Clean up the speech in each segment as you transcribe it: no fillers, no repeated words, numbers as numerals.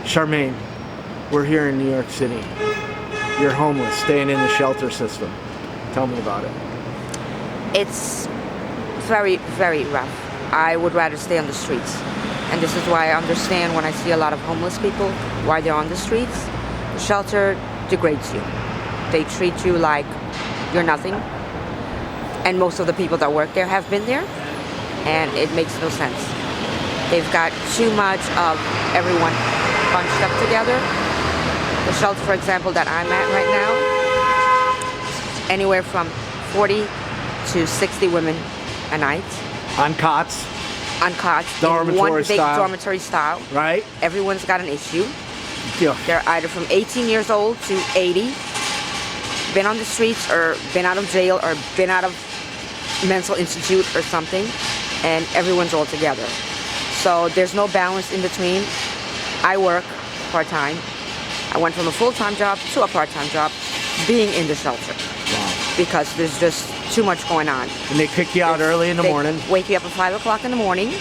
Charmain, we're here in New York City. You're homeless, staying in the shelter system. Tell me about it. It's very, very rough. I would rather stay on the streets. And this is why I understand when I see a lot of homeless people, why they're on the streets. The shelter degrades you. They treat you like you're nothing. And most of the people that work there have been there, and it makes no sense. They've got too much of everyone bunched up together. The shelter, for example, that I'm at right now, anywhere from 40 to 60 women a night. On cots? On cots. Dormitory in one big style. dormitory style. Right. Everyone's got an issue. Yeah. They're either from 18 years old to 80, been on the streets or been out of jail or been out of mental institute or something, and everyone's all together. So there's no balance in between. I work part-time. I went from a full-time job to a part-time job being in the shelter. Wow. Because there's just too much going on. And they kick you out early in the morning. Wake you up at 5 o'clock in the morning.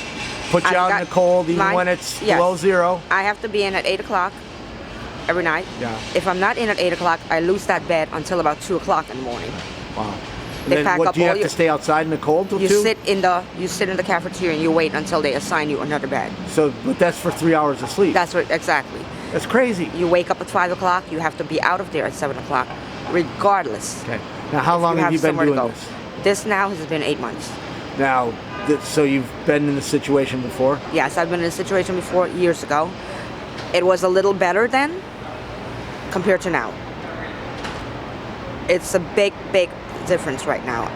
Put you out in the cold even when it's below zero. I have to be in at 8 o'clock every night. Yeah. If I'm not in at 8 o'clock, I lose that bed until about 2 o'clock in the morning. Wow. They And pack then what, up do you all have to stay outside in the cold till 2? You sit in the cafeteria and you wait until they assign you another bed. So, but that's for 3 hours of sleep. That's what, exactly. That's crazy. You wake up at 5 o'clock, you have to be out of there at 7 o'clock, regardless. Okay. Now, how long have you been doing this? This now has been 8 months. Now, so you've been in this situation before? Yes, I've been in a situation before years ago. It was a little better then compared to now. It's a big, big difference right now.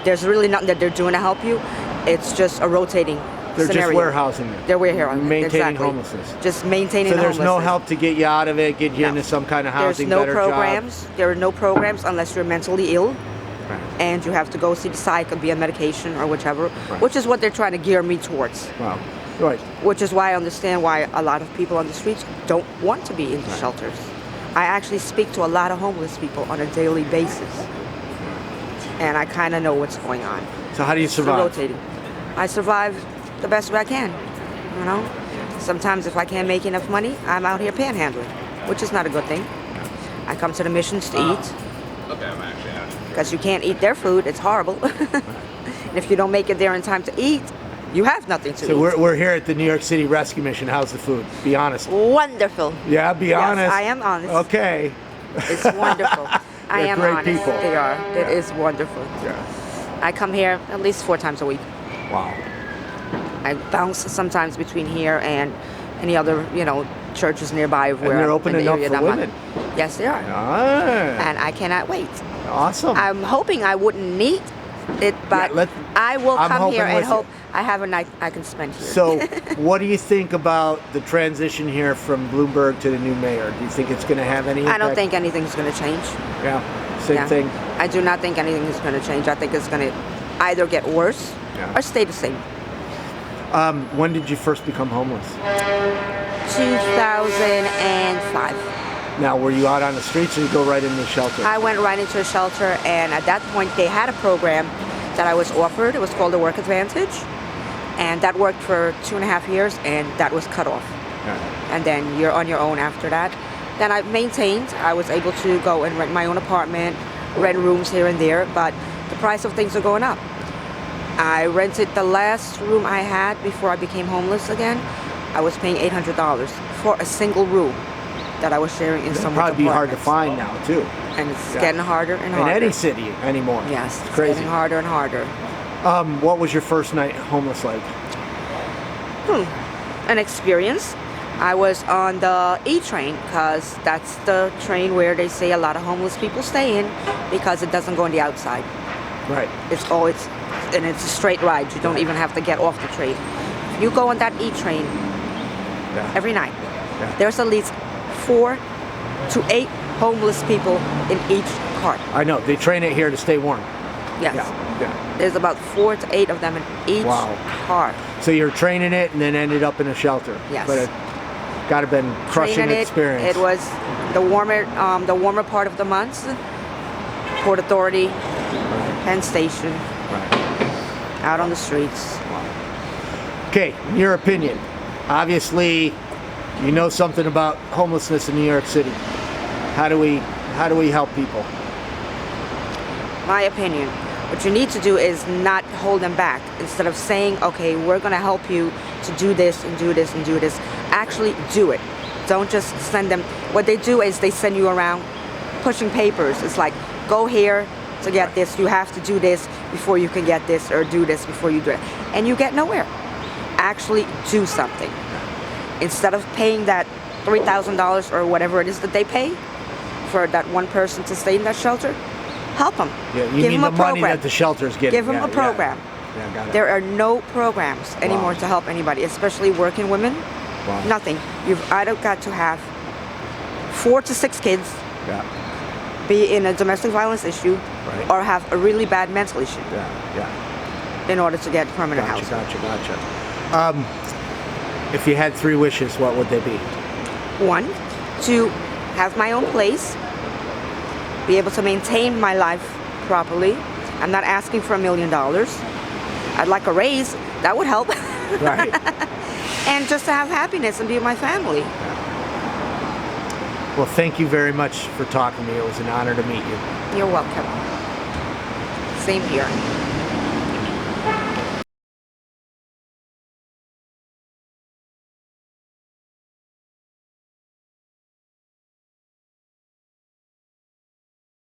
There's really nothing that they're doing to help you. It's just a rotating They're scenario. just warehousing it. They're warehousing. Maintaining homelessness. Just maintaining So there's homelessness. no help to get you out of it, get you into some kind of housing, There's no better programs. job. There are no programs unless you're mentally ill. Right. And you have to go see the psych or be on medication or whichever, Right. which is what they're trying to gear me towards. Wow. Right. Which is why I understand why a lot of people on the streets don't want to be in the shelters. I actually speak to a lot of homeless people on a daily basis. And I kind of know what's going on. So how do you survive? Rotating. I survive the best way I can, you know? Sometimes if I can't make enough money, I'm out here panhandling, which is not a good thing. I come to the missions to eat. Okay, I'm actually out. Because you can't eat their food, it's horrible. And if you don't make it there in time to eat, you have nothing to eat. So we're here at the New York City Rescue Mission. How's the food? Be honest. Wonderful. Yeah, be honest. I am honest. Okay. It's wonderful. I They're am great honest. people. They are. It is wonderful. Yeah. I come here at least 4 times a week. Wow. I bounce sometimes between here and any other, churches nearby. Where they're open in the enough area for that I'm women. on. Yes, they are. Ah. And I cannot wait. Awesome. I'm hoping I wouldn't need it, but I will I'm come here hoping and with you. hope I have a night I can spend here. So, what do you think about the transition here from Bloomberg to the new mayor? Do you think it's going to have any impact? I don't think anything's going to change. Yeah, same thing. I do not think anything is going to change. I think it's going to either get worse or stay the same. When did you first become homeless? 2005. Now, were you out on the streets or you go right into the shelter? I went right into a shelter, and at that point they had a program that I was offered. It was called the Work Advantage, and that worked for 2.5 years, and that was cut off. And then you're on your own after that. Then I maintained. I was able to go and rent my own apartment, rent rooms here and there, but the price of things are going up. I rented the last room I had before I became homeless again. I was paying $800 for a single room that I was sharing in someone's It'd probably be hard to apartment. find now, too. And it's getting harder and harder. In any city anymore. Yes, it's crazy. getting harder and harder. What was your first night homeless like? An experience. I was on the E train because that's the train where they say a lot of homeless people stay in because it doesn't go on the outside. Right. It's a straight ride. You don't even have to get off the train. You go on that E train every night. There's at least 4 to 8 homeless people in each car. I know. They train it here to stay warm. Yes. Yeah. There's about 4 to 8 of them in each car. So you're training it and then ended up in a shelter. Yes. But it got to been crushing experience. It was the warmer part of the months. Port Authority, Penn Station, out on the streets. Okay, in your opinion, obviously You know something about homelessness in New York City. How do we help people? My opinion, what you need to do is not hold them back. Instead of saying, okay, we're going to help you to do this and do this and do this, actually do it. Don't just send them. What they do is they send you around pushing papers. It's like, go here to get this, you have to do this before you can get this, or do this before you do it. And you get nowhere. Actually do something. Instead of paying that $3,000 or whatever it is that they pay for that one person to stay in that shelter, help them. Yeah, you mean the money that the shelter's getting. Give them a program. Yeah, got it. There are no programs anymore to help anybody, especially working women. Wow. Nothing. You've either got to have 4 to 6 kids, be in a domestic violence issue, or have a really bad mental issue in order to get permanent housing. Gotcha. If you had 3 wishes, what would they be? 1, to have my own place, be able to maintain my life properly. I'm not asking for $1 million. I'd like a raise. That would help. Right. And just to have happiness and be with my family. Well, thank you very much for talking to me. It was an honor to meet you. You're welcome. Same here.